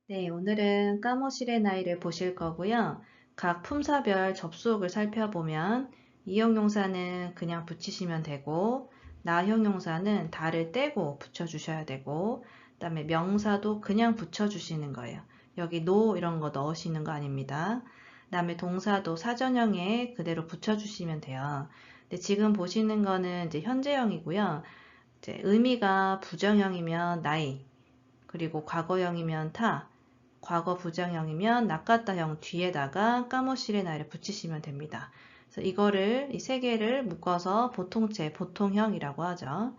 네, 오늘은 까모실의 나이를 보실 거고요. 각 품사별 접속을 살펴보면 이형용사는 그냥 붙이시면 되고 나형용사는 다를 떼고 붙여주셔야 되고 그다음에 명사도 그냥 붙여주시는 거예요. 여기 no 이런 거 넣으시는 거 아닙니다. 그다음에 동사도 사전형에 그대로 붙여주시면 돼요. 근데 지금 보시는 거는 이제 현재형이고요. 이제 의미가 부정형이면 나이, 그리고 과거형이면 타, 과거 부정형이면 나카타형 뒤에다가 까모시레 나이를 붙이시면 됩니다. 그래서 이거를 이 세 개를 묶어서 보통체, 보통형이라고 하죠.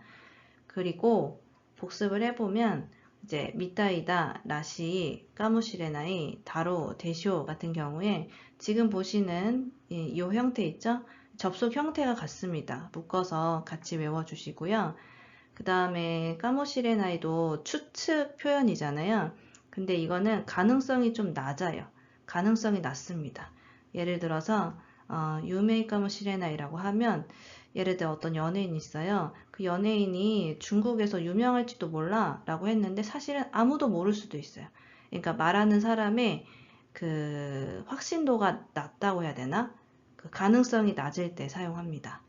그리고 복습을 해보면 이제 미타이다, 라시, 까모시레나이, 다로, 대쇼 같은 경우에 지금 보시는 이 형태 있죠? 접속 형태가 같습니다. 묶어서 같이 외워주시고요. 그 다음에 까모시레나이도 추측 표현이잖아요. 근데 이거는 가능성이 좀 낮아요. 가능성이 낮습니다. 예를 들어서 유메이 까모시레나이라고 하면 예를 들어 어떤 연예인이 있어요. 그 연예인이 중국에서 유명할지도 몰라 라고 했는데 사실은 아무도 모를 수도 있어요. 그러니까 말하는 사람의 그 확신도가 낮다고 해야 되나? 그 가능성이 낮을 때 사용합니다.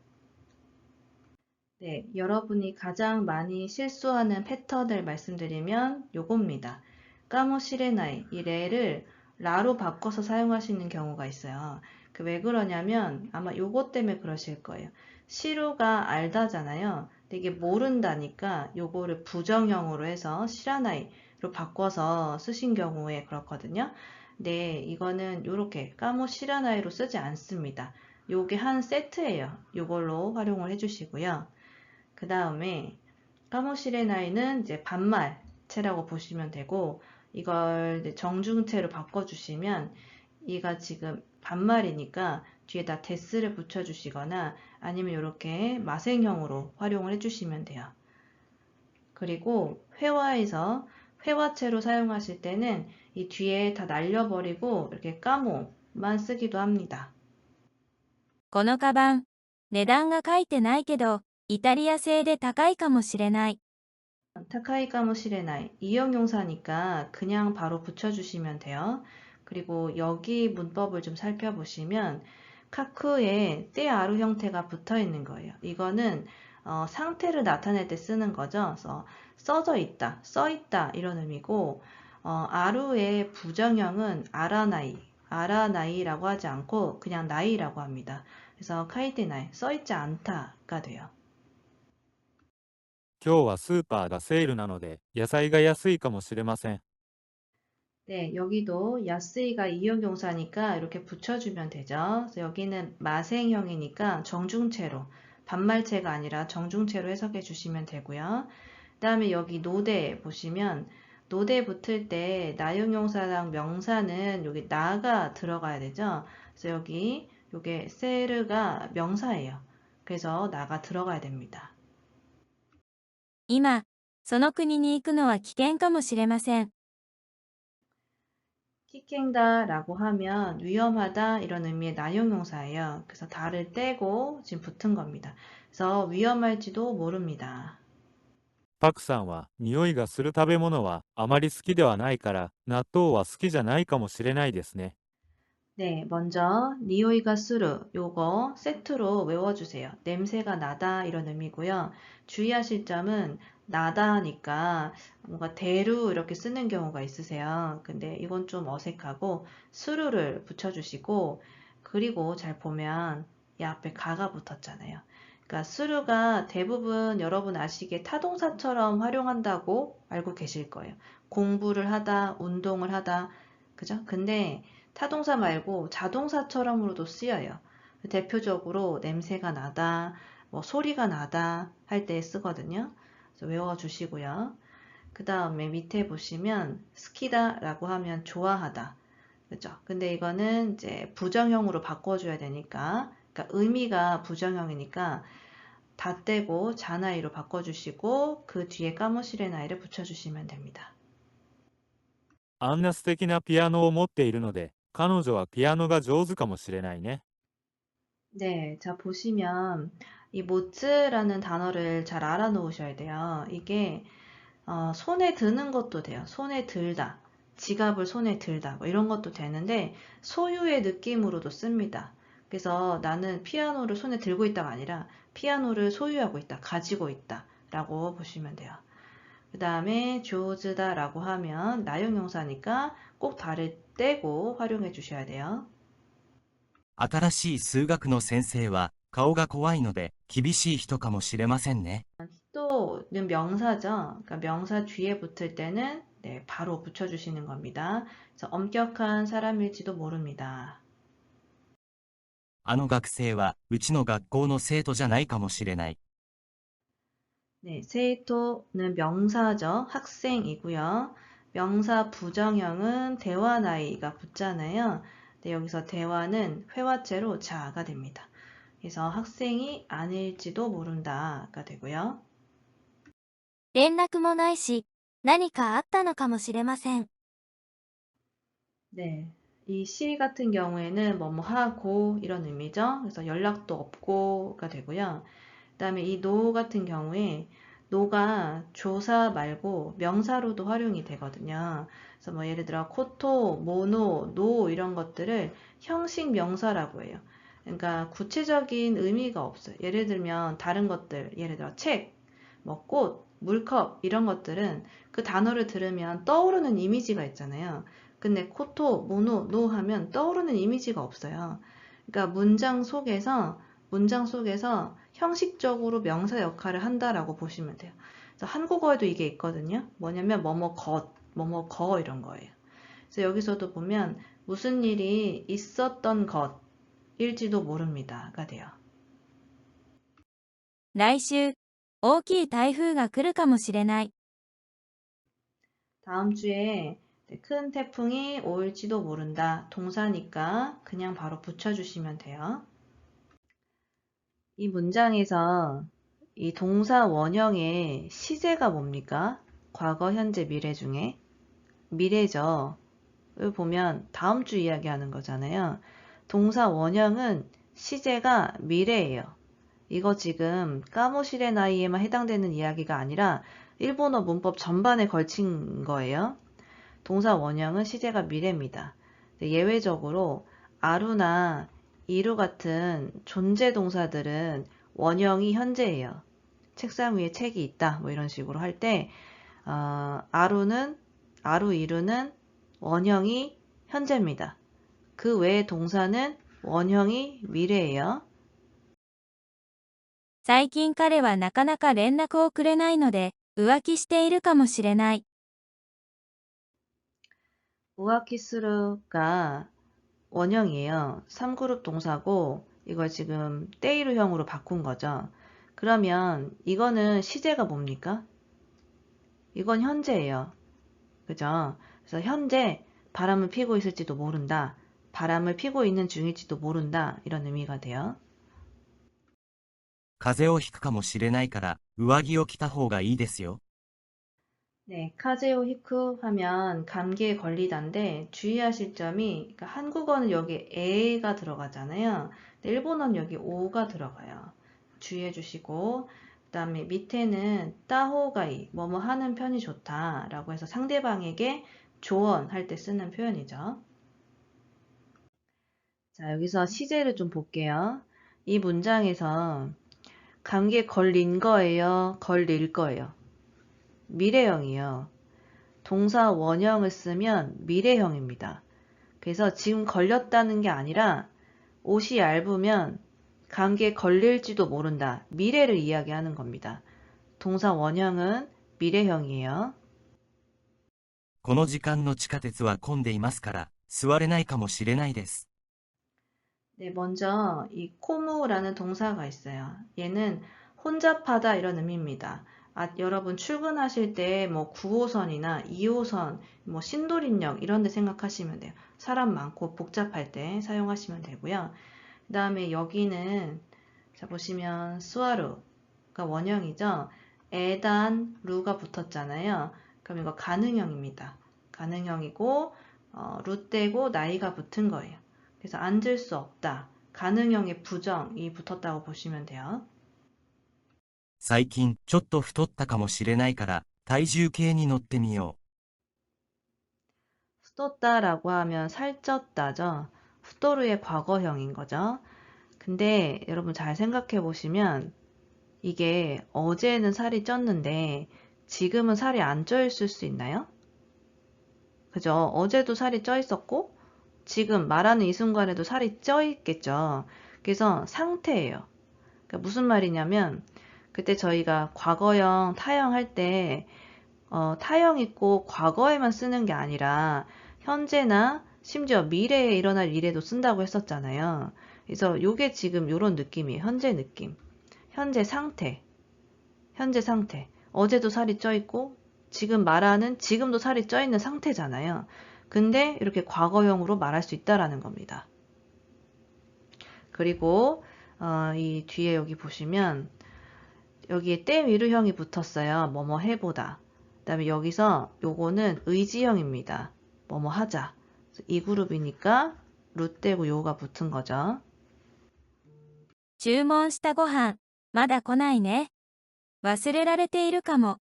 네, 여러분이 가장 많이 실수하는 패턴을 말씀드리면 요겁니다. 까모시레나이 이 레를 라로 바꿔서 사용하시는 경우가 있어요. 그 왜 그러냐면 아마 요것 때문에 그러실 거예요. 시루가 알다잖아요. 근데 이게 모른다니까 요거를 부정형으로 해서 시라나이로 바꿔서 쓰신 경우에 그렇거든요. 네, 이거는 요렇게 까모시라나이로 쓰지 않습니다. 요게 한 세트예요. 요걸로 활용을 해주시고요. 그 다음에 까모실의 나이는 이제 반말체라고 보시면 되고 이걸 이제 정중체로 바꿔주시면 이가 지금 반말이니까 뒤에다 데스를 붙여주시거나 아니면 이렇게 마생형으로 활용을 해주시면 돼요. 그리고 회화에서 회화체로 사용하실 때는 이 뒤에 다 날려버리고 이렇게 까모만 쓰기도 합니다. このカバン、値段が書いてないけど、イタリア製で高いかもしれない。 타카이 까모시레나이 이형용사니까 그냥 바로 붙여주시면 돼요. 그리고 여기 문법을 좀 살펴보시면 카쿠에 때아루 형태가 붙어 있는 거예요. 이거는 상태를 나타낼 때 쓰는 거죠. 그래서 써져 있다, 써 있다 이런 의미고 아루의 부정형은 아라나이, 아라나이라고 하지 않고 그냥 나이라고 합니다. 그래서 카이테나이, 써 있지 않다가 돼요. 今日はスーパーがセールなので野菜が安いかもしれません。 네, 여기도 야스이가 이형용사니까 이렇게 붙여주면 되죠. 그래서 여기는 마생형이니까 정중체로, 반말체가 아니라 정중체로 해석해 주시면 되고요. 그 다음에 여기 노대 보시면 노대 붙을 때 나형용사랑 명사는 여기 나가 들어가야 되죠. 그래서 여기 요게 세르가 명사예요. 그래서 나가 들어가야 됩니다. 今、その国に行くのは危険かもしれません。 키캥다라고 하면 위험하다 이런 의미의 나형용사예요. 그래서 다를 떼고 지금 붙은 겁니다. 그래서 위험할지도 모릅니다. パクさんは匂いがする食べ物はあまり好きではないから納豆は好きじゃないかもしれないですね。 네, 먼저 니오이가 스루 요거 세트로 외워주세요. 냄새가 나다 이런 의미고요. 주의하실 점은 나다니까 뭔가 대루 이렇게 쓰는 경우가 있으세요. 근데 이건 좀 어색하고 스루를 붙여주시고 그리고 잘 보면 이 앞에 가가 붙었잖아요. 그러니까 스루가 대부분 여러분 아시기에 타동사처럼 활용한다고 알고 계실 거예요. 공부를 하다, 운동을 하다, 그죠? 근데 타동사 말고 자동사처럼으로도 쓰여요. 대표적으로 냄새가 나다, 뭐 소리가 나다 할 때 쓰거든요. 그래서 외워주시고요. 그 다음에 밑에 보시면 스키다라고 하면 좋아하다. 그죠? 근데 이거는 이제 부정형으로 바꿔줘야 되니까, 그러니까 의미가 부정형이니까 다 떼고 자나이로 바꿔주시고 그 뒤에 까무시레나이를 붙여주시면 됩니다. あんな素敵なピアノを持っているので彼女はピアノが上手かもしれないね。 네, 자, 보시면 이 모츠라는 단어를 잘 알아놓으셔야 돼요. 이게 손에 드는 것도 돼요. 손에 들다. 지갑을 손에 들다 뭐 이런 것도 되는데 소유의 느낌으로도 씁니다. 그래서 나는 피아노를 손에 들고 있다가 아니라 피아노를 소유하고 있다, 가지고 있다 라고 보시면 돼요. 그 다음에 조즈다라고 하면 나용용사니까 꼭 달을 떼고 활용해 주셔야 돼요. 新しい数学の先生は顔が怖いので厳しい人かもしれませんね。 또는 명사죠. 그러니까 명사 뒤에 붙을 때는 네, 바로 붙여주시는 겁니다. 그래서 엄격한 사람일지도 모릅니다. あの学生はうちの学校の生徒じゃないかもしれない。 네, 세이토는 명사죠. 학생이고요. 명사 부정형은 대화 나이가 붙잖아요. 네, 여기서 대화는 회화체로 자가 됩니다. 그래서 학생이 아닐지도 모른다가 되고요. 連絡もないし、何かあったのかもしれません。 네, 이 시 같은 경우에는 뭐뭐 하고 이런 의미죠. 그래서 연락도 없고가 되고요. 그 다음에 이 노 같은 경우에 노가 조사 말고 명사로도 활용이 되거든요. 그래서 뭐 예를 들어 코토, 모노, 노 이런 것들을 형식 명사라고 해요. 그러니까 구체적인 의미가 없어요. 예를 들면 다른 것들, 예를 들어 책, 뭐 꽃, 물컵 이런 것들은 그 단어를 들으면 떠오르는 이미지가 있잖아요. 근데 코토, 모노, 노 하면 떠오르는 이미지가 없어요. 그러니까 문장 속에서 형식적으로 명사 역할을 한다라고 보시면 돼요. 그래서 한국어에도 이게 있거든요. 뭐냐면 뭐뭐 것, 뭐뭐 거 이런 거예요. 그래서 여기서도 보면 무슨 일이 있었던 것일지도 모릅니다가 돼요. 来週、大きい台風が来るかもしれない。 다음 주에 큰 태풍이 올지도 모른다. 동사니까 그냥 바로 붙여주시면 돼요. 이 문장에서 이 동사 원형의 시제가 뭡니까? 과거, 현재, 미래 중에 미래죠. 여기 보면 다음 주 이야기하는 거잖아요. 동사 원형은 시제가 미래예요. 이거 지금 까모실의 나이에만 해당되는 이야기가 아니라 일본어 문법 전반에 걸친 거예요. 동사 원형은 시제가 미래입니다. 예외적으로 아루나 이루 같은 존재 동사들은 원형이 현재예요. 책상 위에 책이 있다 뭐 이런 식으로 할 때 아루 이루는 원형이 현재입니다. 그 외의 동사는 원형이 미래예요. 最近彼はなかなか連絡をくれないので、浮気しているかもしれない。 우아키스루가 원형이에요. 3그룹 동사고 이걸 지금 때이루형으로 바꾼 거죠. 그러면 이거는 시제가 뭡니까? 이건 현재예요. 그죠? 그래서 현재 바람을 피고 있을지도 모른다. 바람을 피고 있는 중일지도 모른다. 이런 의미가 돼요. 風邪をひくかもしれないから上着を着た方がいいですよ。 네, 카제오 히쿠 하면 감기에 걸리다인데 주의하실 점이 그러니까 한국어는 여기 에가 들어가잖아요. 근데 일본어는 여기 오가 들어가요. 주의해 주시고 그 다음에 밑에는 따호가이 뭐뭐 하는 편이 좋다라고 해서 상대방에게 조언할 때 쓰는 표현이죠. 자, 여기서 시제를 좀 볼게요. 이 문장에서 감기에 걸린 거예요? 걸릴 거예요? 미래형이요. 동사 원형을 쓰면 미래형입니다. 그래서 지금 걸렸다는 게 아니라 옷이 얇으면 감기에 걸릴지도 모른다. 미래를 이야기하는 겁니다. 동사 원형은 미래형이에요. この時間の地下鉄は混んでいますから座れないかもしれないです。 네, 먼저 이 코무라는 동사가 있어요. 얘는 혼잡하다 이런 의미입니다. 여러분 출근하실 때 뭐 9호선이나 2호선, 뭐 신도림역 이런 데 생각하시면 돼요. 사람 많고 복잡할 때 사용하시면 되고요. 그 다음에 여기는 자 보시면 스와루가 원형이죠. 에단 루가 붙었잖아요. 그럼 이거 가능형입니다. 가능형이고 루 떼고 나이가 붙은 거예요. 그래서 앉을 수 없다. 가능형의 부정이 붙었다고 보시면 돼요. 最近ちょっと太ったかもしれないから体重計に乗ってみよ 후떴다라고 하면 살쪘다죠. 후토르의 과거형인 거죠. 근데 여러분 잘 생각해 보시면 이게 어제는 살이 쪘는데 지금은 살이 안 쪄 있을 수 있나요? 그죠? 어제도 살이 쪄 있었고 지금 말하는 이 순간에도 살이 쪄 있겠죠. 그래서 상태예요. 그러니까 무슨 말이냐면 그때 저희가 과거형, 타형 할 때 타형 있고 과거에만 쓰는 게 아니라 현재나 심지어 미래에 일어날 일에도 쓴다고 했었잖아요. 그래서 요게 지금 요런 느낌이에요. 현재 느낌. 현재 상태. 현재 상태. 어제도 살이 쪄 있고 지금 말하는 지금도 살이 쪄 있는 상태잖아요. 근데 이렇게 과거형으로 말할 수 있다라는 겁니다. 그리고 이 뒤에 여기 보시면 여기에 때 미루형이 붙었어요. 뭐뭐 해보다. 그다음에 여기서 요거는 의지형입니다. 뭐뭐 하자. 이 그룹이니까 루 떼고 요가 붙은 거죠. 注文したご飯、まだ来ないね。忘れられているかも。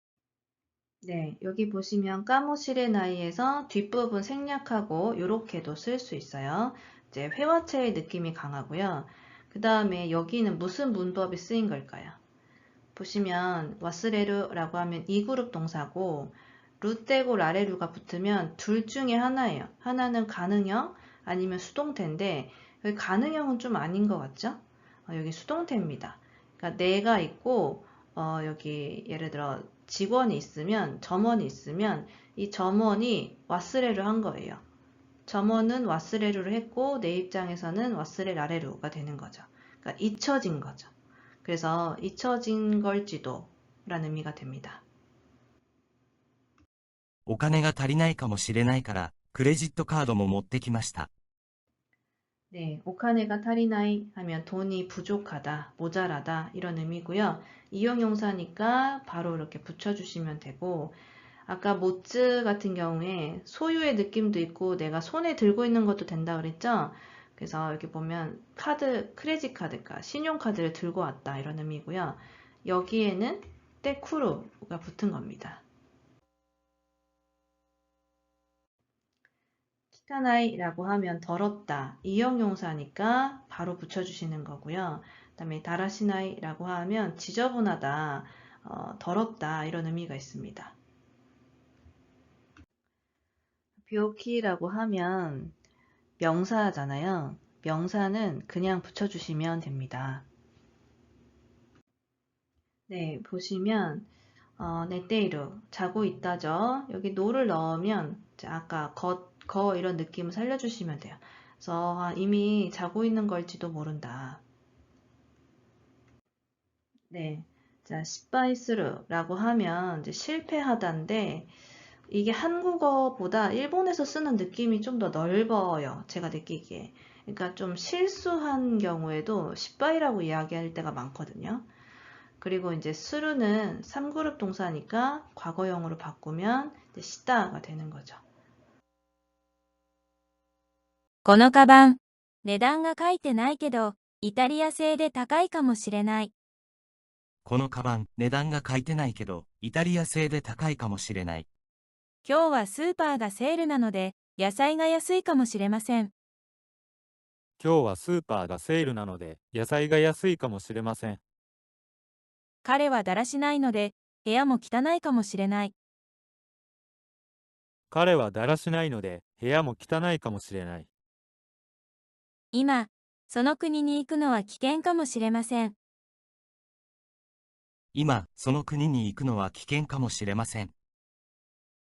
네, 여기 보시면 까모실의 나이에서 뒷부분 생략하고 요렇게도 쓸 수 있어요. 이제 회화체의 느낌이 강하고요. 그 다음에 여기는 무슨 문법이 쓰인 걸까요? 보시면 와스레르라고 하면 이 그룹 동사고 루 떼고 라레루가 붙으면 둘 중에 하나예요. 하나는 가능형 아니면 수동태인데 여기 가능형은 좀 아닌 것 같죠? 여기 수동태입니다. 그러니까 내가 있고 여기 예를 들어 직원이 있으면 점원이 있으면 이 점원이 와스레를 한 거예요. 점원은 와스레루를 했고 내 입장에서는 와스레 라레루가 되는 거죠. 그러니까 잊혀진 거죠. 그래서 잊혀진 걸지도 라는 의미가 됩니다. お金が足りないかもしれないから、クレジットカードも持ってきました。 네, 오카네가 타리나이 하면 돈이 부족하다, 모자라다 이런 의미고요. 이용용사니까 바로 이렇게 붙여주시면 되고 아까 모츠 같은 경우에 소유의 느낌도 있고 내가 손에 들고 있는 것도 된다 그랬죠? 그래서 여기 보면 카드, 크레딧 카드가 신용카드를 들고 왔다 이런 의미고요. 여기에는 때쿠루가 붙은 겁니다. 키타나이라고 하면 더럽다, 이형용사니까 바로 붙여주시는 거고요. 그 다음에 다라시나이라고 하면 지저분하다, 더럽다 이런 의미가 있습니다. 뷰키라고 하면 명사잖아요. 명사는 그냥 붙여주시면 됩니다. 네, 보시면 네테이루 자고 있다죠. 여기 노를 넣으면 아까 거 이런 느낌을 살려주시면 돼요. 그래서 이미 자고 있는 걸지도 모른다. 네, 자 시바이스루라고 하면 이제 실패하다인데 이게 한국어보다 일본에서 쓰는 느낌이 좀 더 넓어요. 제가 느끼기에. 그러니까 좀 실수한 경우에도 시바이라고 이야기할 때가 많거든요. 그리고 이제 스루는 3그룹 동사니까 과거형으로 바꾸면 이제 시다가 되는 거죠. このカバン、値段が書いてないけど、イタリア製で高いかもしれない。このカバン、値段が書いてないけど、イタリア製で高いかもしれない。今日はスーパーがセールなので、野菜が安いかもしれません。今日はスーパーがセールなので野菜が安いかもしれません。彼はだらしないので、部屋も汚いかもしれない。彼はだらしないので部屋も汚いかもしれない。今、その国に行くのは危険かもしれません。今、その国に行くのは危険かもしれません。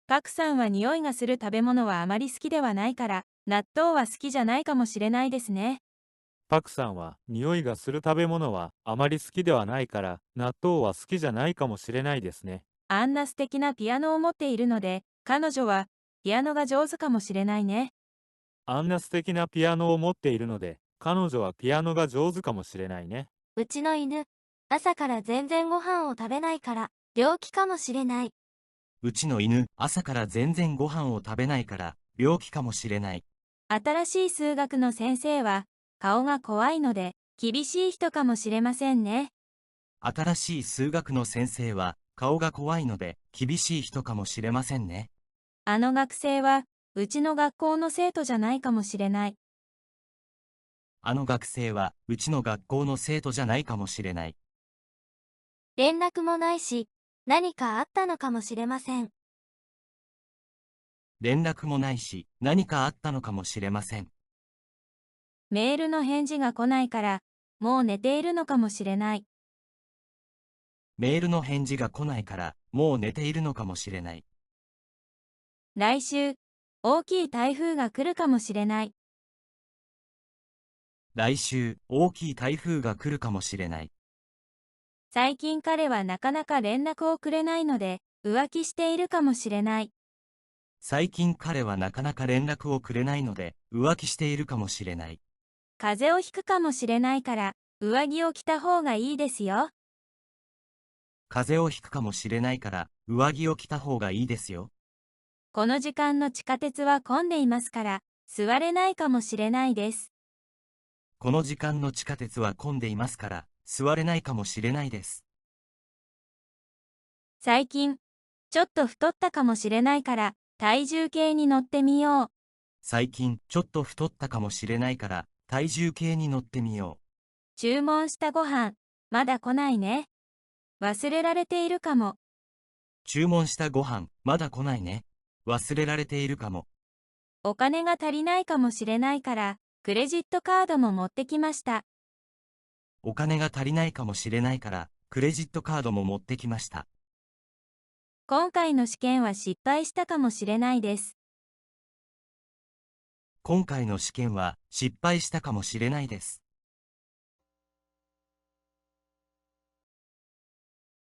パクさんは匂いがする食べ物はあまり好きではないから、納豆は好きじゃないかもしれないですね。パクさんは匂いがする食べ物はあまり好きではないから納豆は好きじゃないかもしれないですね。あんな素敵なピアノを持っているので、彼女はピアノが上手かもしれないね。あんな素敵なピアノを持っているので彼女はピアノが上手かもしれないね。うちの犬、朝から全然ご飯を食べないから、病気かもしれない。うちの犬、朝から全然ご飯を食べないから、病気かもしれない。新しい数学の先生は、顔が怖いので、厳しい人かもしれませんね。新しい数学の先生は、顔が怖いので、厳しい人かもしれませんね。あの学生は、うちの学校の生徒じゃないかもしれない。あの学生はうちの学校の生徒じゃないかもしれない。連絡もないし、何かあったのかもしれません。連絡もないし、何かあったのかもしれません。メールの返事が来ないから、もう寝ているのかもしれない。メールの返事が来ないから、もう寝ているのかもしれない。来週、大きい台風が来るかもしれない。来週、大きい台風が来るかもしれない。最近彼はなかなか連絡をくれないので、浮気しているかもしれない。最近彼はなかなか連絡をくれないので、浮気しているかもしれない。風邪をひくかもしれないから、上着を着た方がいいですよ。風邪をひくかもしれないから、上着を着た方がいいですよ。この時間の地下鉄は混んでいますから、座れないかもしれないです。この時間の地下鉄は混んでいますから、座れないかもしれないです。最近、ちょっと太ったかもしれないから、体重計に乗ってみよう。最近、ちょっと太ったかもしれないから、体重計に乗ってみよう。注文したご飯、まだ来ないね。忘れられているかも。注文したご飯、まだ来ないね。忘れられているかも。お金が足りないかもしれないから、クレジットカードも持ってきました。お金が足りないかもしれないから、クレジットカードも持ってきました。今回の試験は失敗したかもしれないです。今回の試験は失敗したかもしれないです。